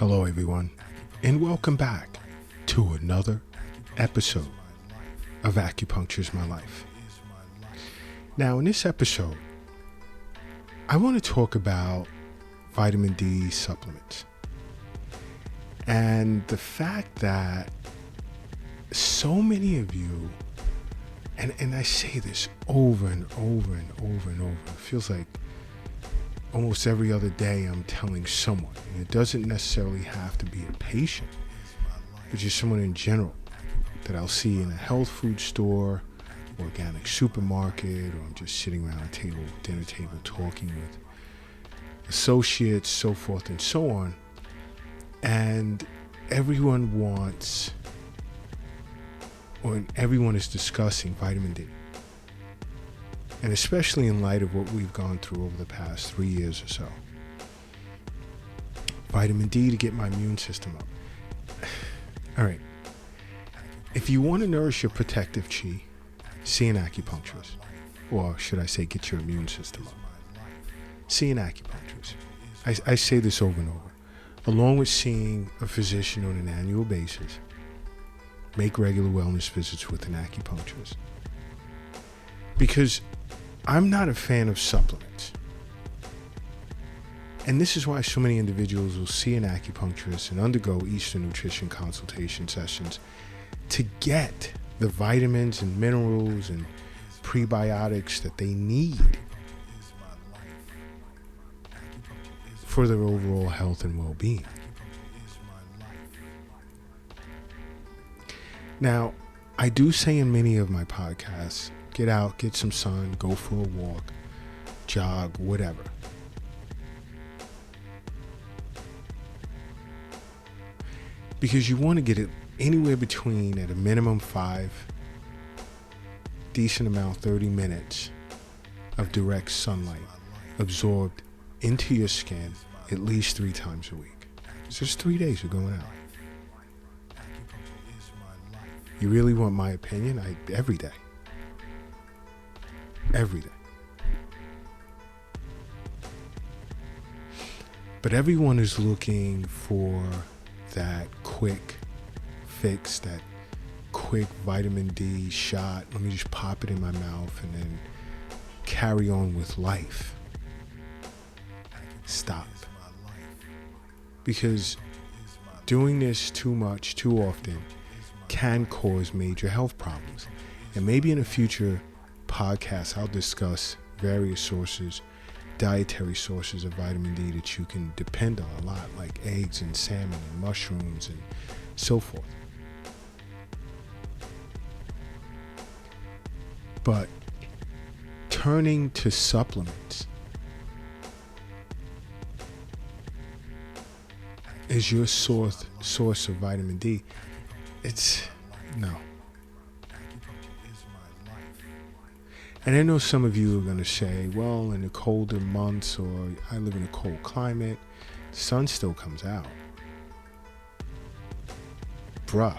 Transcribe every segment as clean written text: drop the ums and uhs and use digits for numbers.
Hello, everyone, and welcome back to another episode of Acupuncture is My Life. Now, in this episode, I want to talk about vitamin D supplements and the fact that so many of you, and I say this over and over and over and over, it feels like almost every other day I'm telling someone, and it doesn't necessarily have to be a patient, but just someone in general that I'll see in a health food store, organic supermarket, or I'm just sitting around a dinner table talking with associates, so forth and so on. And everyone wants, or everyone is discussing vitamin D. And especially in light of what we've gone through over the past 3 years or so. Vitamin D to get my immune system up. All right. If you want to nourish your protective chi, see an acupuncturist. Or should I say, get your immune system up. See an acupuncturist. I say this over and over. Along with seeing a physician on an annual basis, make regular wellness visits with an acupuncturist. Because I'm not a fan of supplements. And this is why so many individuals will see an acupuncturist and undergo Eastern nutrition consultation sessions to get the vitamins and minerals and prebiotics that they need for their overall health and well-being. Now, I do say in many of my podcasts, get out, get some sun, go for a walk, jog, whatever. Because you want to get it anywhere between, at a minimum, 5, decent amount, 30 minutes of direct sunlight absorbed into your skin at least 3 times a week. It's just 3 days you're going out. You really want my opinion? Every day. Every day. But everyone is looking for that quick fix, that quick vitamin D shot. Let me just pop it in my mouth and then carry on with life. Stop. Because doing this too much, too often, can cause major health problems. And maybe in a future podcast, I'll discuss various sources, dietary sources of vitamin D that you can depend on a lot, like eggs and salmon and mushrooms and so forth. But turning to supplements is your source of vitamin D. No. And I know some of you are going to say, well, in the colder months, or I live in a cold climate, the sun still comes out. Bruh,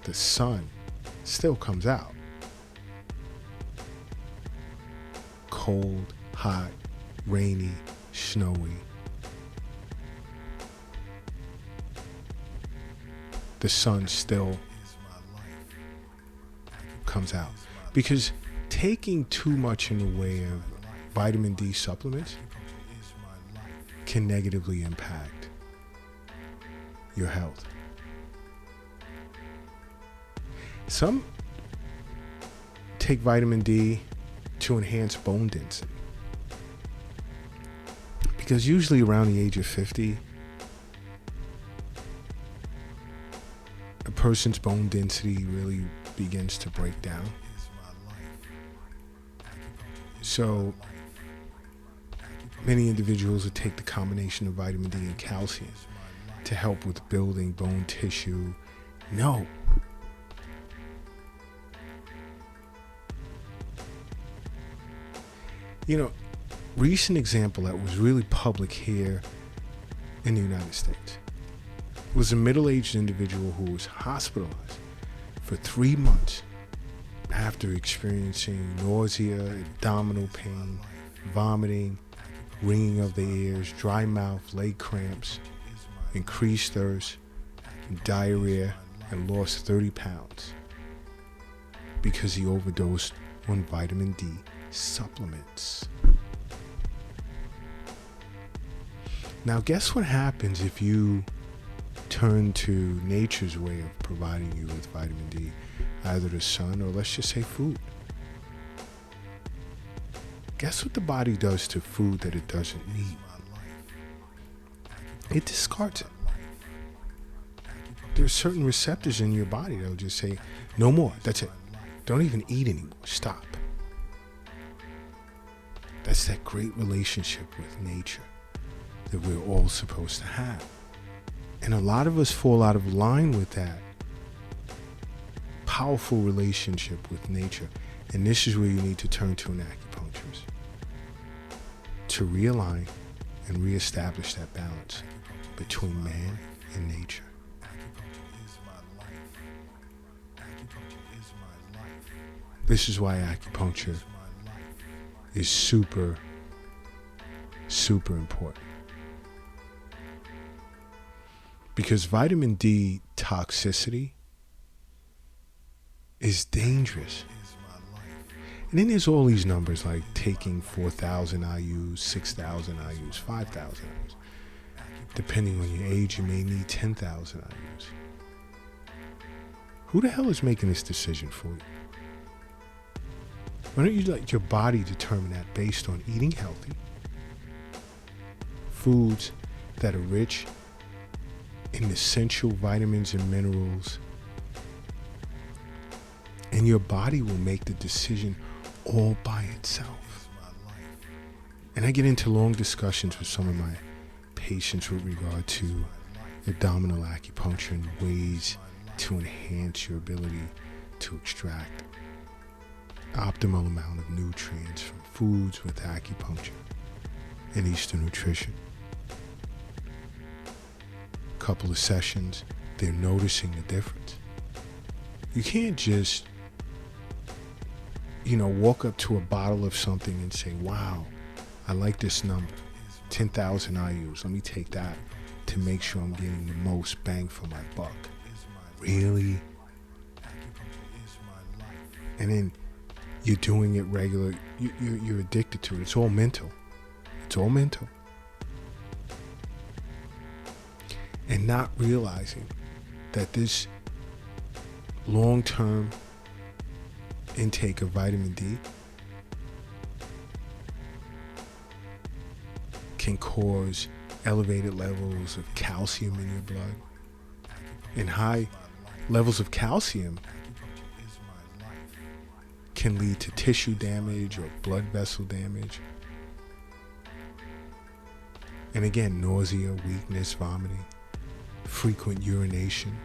the sun still comes out. Cold, hot, rainy, snowy. The sun still comes out. Because taking too much in the way of vitamin D supplements can negatively impact your health. Some take vitamin D to enhance bone density. Because usually around the age of 50, a person's bone density really begins to break down. So many individuals would take the combination of vitamin D and calcium to help with building bone tissue. No. You know, recent example that was really public here in the United States was a middle-aged individual who was hospitalized for 3 months after experiencing nausea, abdominal pain, vomiting, ringing of the ears, dry mouth, leg cramps, increased thirst, diarrhea, and lost 30 pounds because he overdosed on vitamin D supplements. Now, guess what happens if you turn to nature's way of providing you with vitamin D, either the sun or let's just say food? Guess what the body does to food that it doesn't need? It discards it. There's certain receptors in your body that will just say, no more, that's it. Don't even eat anymore, stop. That's that great relationship with nature that we're all supposed to have. And a lot of us fall out of line with that powerful relationship with nature. And this is where you need to turn to an acupuncturist to realign and reestablish that balance between man and nature. This is why acupuncture is super, super important. Because vitamin D toxicity is dangerous. And then there's all these numbers like taking 4,000 IUs, 6,000 IUs, 5,000 IUs. Depending on your age, you may need 10,000 IUs. Who the hell is making this decision for you? Why don't you let your body determine that based on eating healthy, foods that are rich in essential vitamins and minerals, and your body will make the decision all by itself. And I get into long discussions with some of my patients with regard to abdominal acupuncture and ways to enhance your ability to extract optimal amount of nutrients from foods with acupuncture and Eastern nutrition. Couple of sessions, they're noticing the difference. You can't just walk up to a bottle of something and say, wow, I like this number, 10,000 IUs. Let me take that to make sure I'm getting the most bang for my buck. Really? And then you're doing it regular. You're addicted to it. It's all mental. It's all mental. And not realizing that this long-term intake of vitamin D can cause elevated levels of calcium in your blood. And high levels of calcium can lead to tissue damage or blood vessel damage. And again, nausea, weakness, vomiting, frequent urination.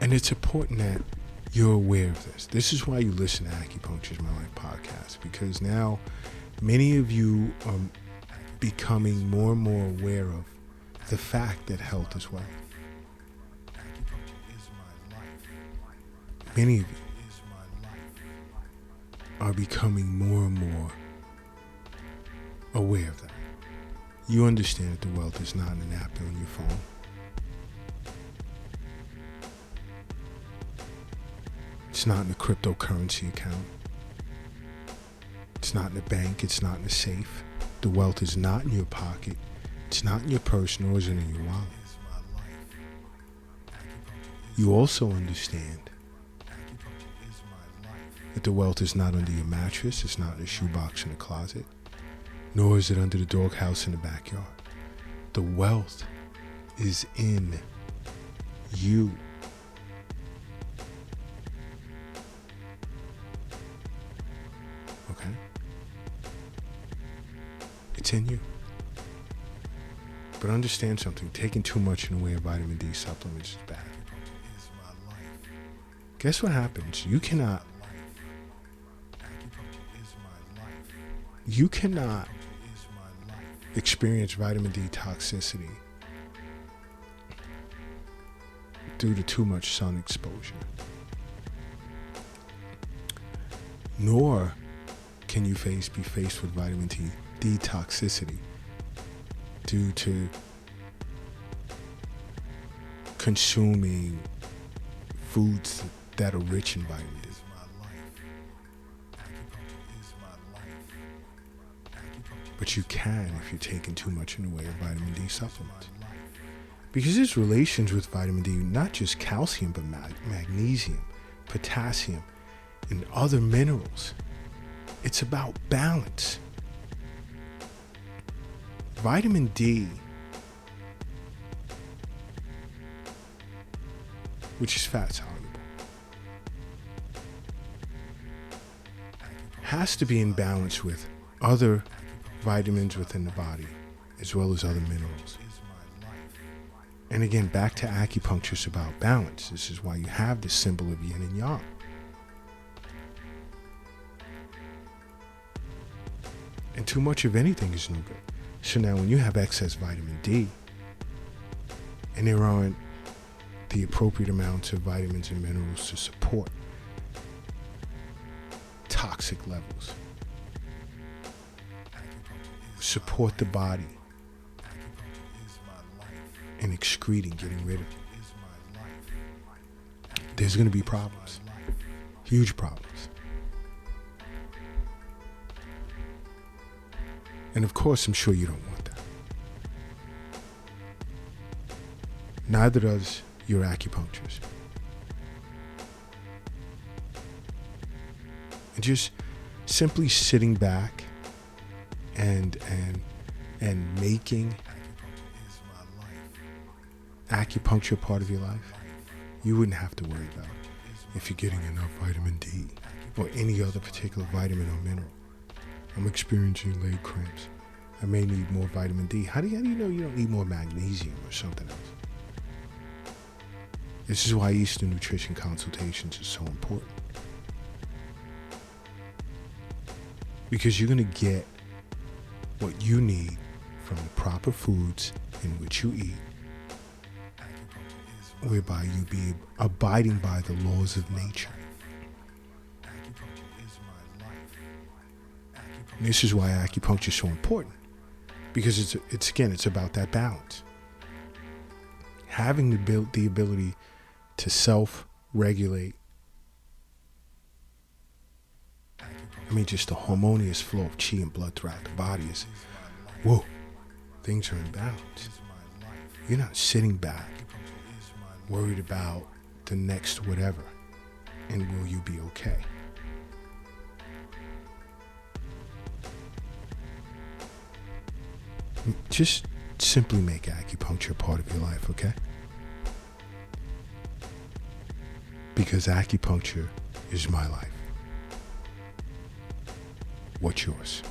And it's important that you're aware of this. This is why you listen to Acupuncture is My Life podcast, because now many of you are becoming more and more aware of the fact that health is wealth. Many of you are becoming more and more aware of that. You understand that the wealth is not in an app on your phone. It's not in a cryptocurrency account. It's not in a bank. It's not in a safe. The wealth is not in your pocket. It's not in your purse, nor is it in your wallet. You also understand that the wealth is not under your mattress. It's not in a shoebox in the closet, nor is it under the doghouse in the backyard. The wealth is in you. Okay? It's in you. But understand something. Taking too much in the way of vitamin D supplements is bad. Guess what happens? You cannot experience vitamin D toxicity due to too much sun exposure. Nor can you be faced with vitamin D toxicity due to consuming foods that are rich in vitamin D. But you can if you're taking too much in the way of vitamin D supplements. Because there's relations with vitamin D, not just calcium, but magnesium, potassium, and other minerals. It's about balance. Vitamin D, which is fat soluble, has to be in balance with other vitamins within the body, as well as other minerals. And again, back to acupuncture, it's about balance. This is why you have the symbol of yin and yang. And too much of anything is no good. So now when you have excess vitamin D, and there aren't the appropriate amounts of vitamins and minerals to support toxic levels, support the body in excreting, getting rid of it, there's going to be problems, huge problems. And of course, I'm sure you don't want that. Neither does your acupuncturist. And just simply sitting back and making acupuncture part of your life, you wouldn't have to worry about if you're getting enough vitamin D or any other particular vitamin or mineral. I'm experiencing leg cramps. I may need more vitamin D. How do you know you don't need more magnesium or something else? This is why Eastern nutrition consultations are so important. Because you're going to get what you need from the proper foods in which you eat, whereby you be abiding by the laws of nature. And this is why acupuncture is so important, because it's about that balance. Having the ability to self-regulate, just the harmonious flow of chi and blood throughout the body is, whoa, things are in balance. You're not sitting back, worried about the next whatever, and will you be okay? Just simply make acupuncture part of your life, okay? Because acupuncture is my life. What's yours?